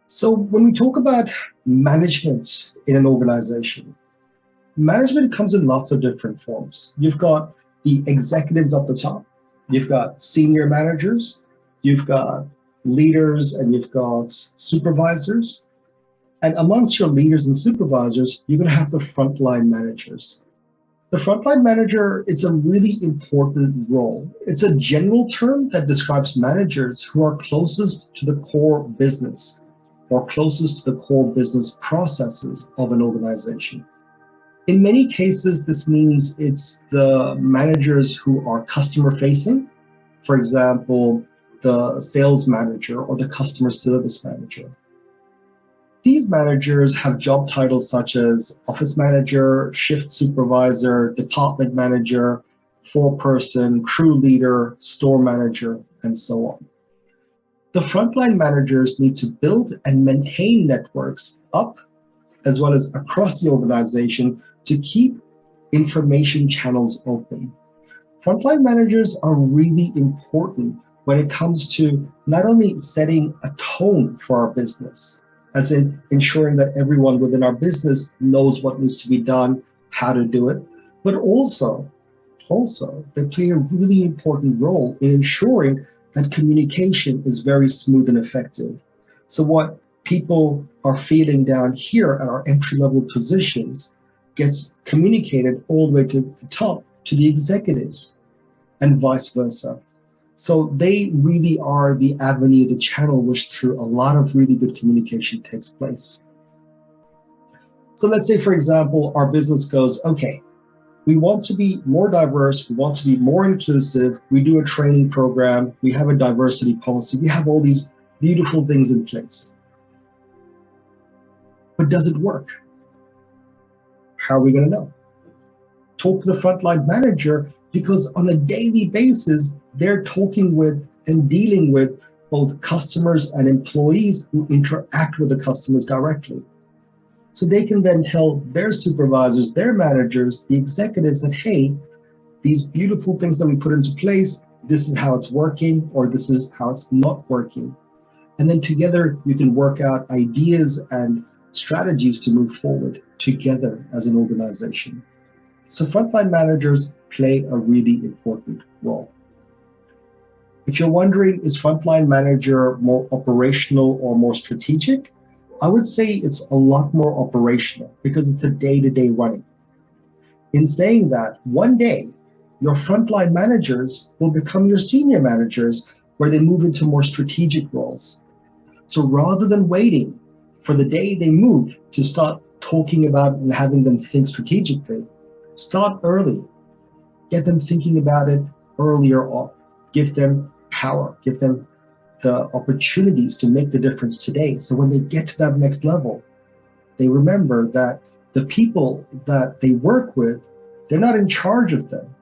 So when we talk about management in an organization, management comes in lots of different forms. You've got the executives up the top, you've got senior managers, you've got leaders, and you've got supervisors. And amongst your leaders and supervisors, you're going to have the frontline managers. The frontline manager, it's a really important role. It's a general term that describes managers who are closest to the core business or closest to the core business processes of an organization. In many cases, this means it's the managers who are customer facing. For example, the sales manager or the customer service manager. These managers have job titles such as office manager, shift supervisor, department manager, foreperson, crew leader, store manager, and so on. The frontline managers need to build and maintain networks up as well as across the organization to keep information channels open. Frontline managers are really important when it comes to not only setting a tone for our business, as in ensuring that everyone within our business knows what needs to be done, how to do it, but also they play a really important role in ensuring that communication is very smooth and effective. So what people are feeling down here at our entry-level positions gets communicated all the way to the top to the executives and vice versa. So they really are the avenue, the channel which through a lot of really good communication takes place. So let's say, for example, our business goes, okay, we want to be more diverse, we want to be more inclusive, we do a training program, we have a diversity policy, we have all these beautiful things in place. But does it work? How are we going to know? Talk to the frontline manager, because on a daily basis, they're talking with and dealing with both customers and employees who interact with the customers directly. So they can then tell their supervisors, their managers, the executives that, hey, these beautiful things that we put into place, this is how it's working, or this is how it's not working. And then together you can work out ideas and strategies to move forward together as an organization. So frontline managers play a really important role. If you're wondering, is frontline manager more operational or more strategic? I would say it's a lot more operational because it's a day-to-day running. In saying that, one day, your frontline managers will become your senior managers where they move into more strategic roles. So rather than waiting for the day they move to start talking about and having them think strategically, start early. Get them thinking about it earlier on. Give them power. Give them the opportunities to make the difference today. So when they get to that next level, they remember that the people that they work with, they're not in charge of them.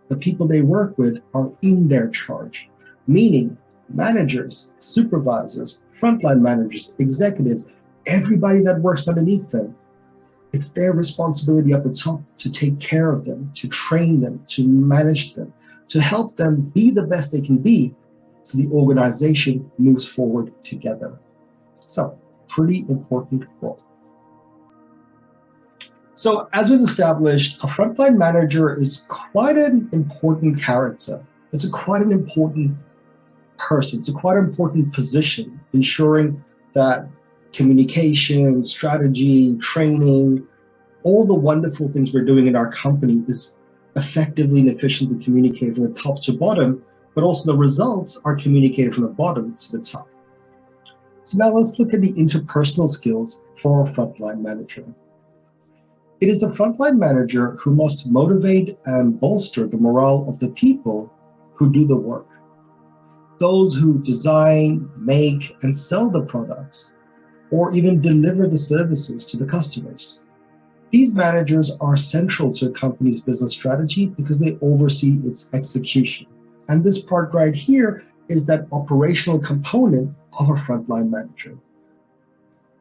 The people they work with are in their charge, meaning managers, supervisors, frontline managers, executives, everybody that works underneath them. It's their responsibility up the top to take care of them, to train them, to manage them, to help them be the best they can be so the organization moves forward together. So, pretty important role. So, as we've established, a frontline manager is quite an important character. It's quite an important person. It's a quite important position, ensuring that communication, strategy, training, all the wonderful things we're doing in our company is effectively and efficiently communicated from the top to bottom, but also the results are communicated from the bottom to the top. So now let's look at the interpersonal skills for a frontline manager. It is the frontline manager who must motivate and bolster the morale of the people who do the work. Those who design, make, and sell the products, or even deliver the services to the customers. These managers are central to a company's business strategy because they oversee its execution. And this part right here is that operational component of a frontline manager.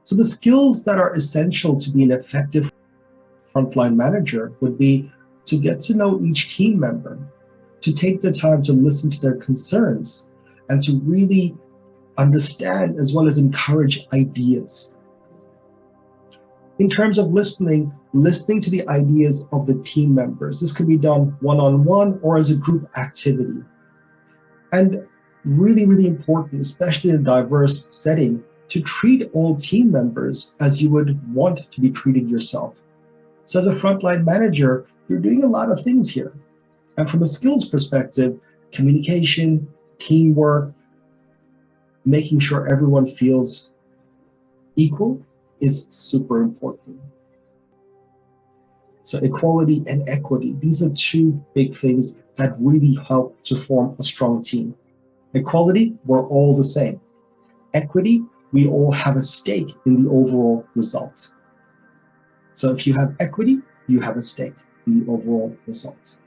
So the skills that are essential to be an effective frontline manager would be to get to know each team member, to take the time to listen to their concerns, and to really understand as well as encourage ideas. In terms of listening to the ideas of the team members. This could be done one-on-one or as a group activity. And really, really important, especially in a diverse setting, to treat all team members as you would want to be treated yourself. So as a frontline manager, you're doing a lot of things here. And from a skills perspective, communication, teamwork, making sure everyone feels equal is super important. So equality and equity, these are two big things that really help to form a strong team. Equality, we're all the same. Equity, we all have a stake in the overall result. So if you have equity, you have a stake in the overall result.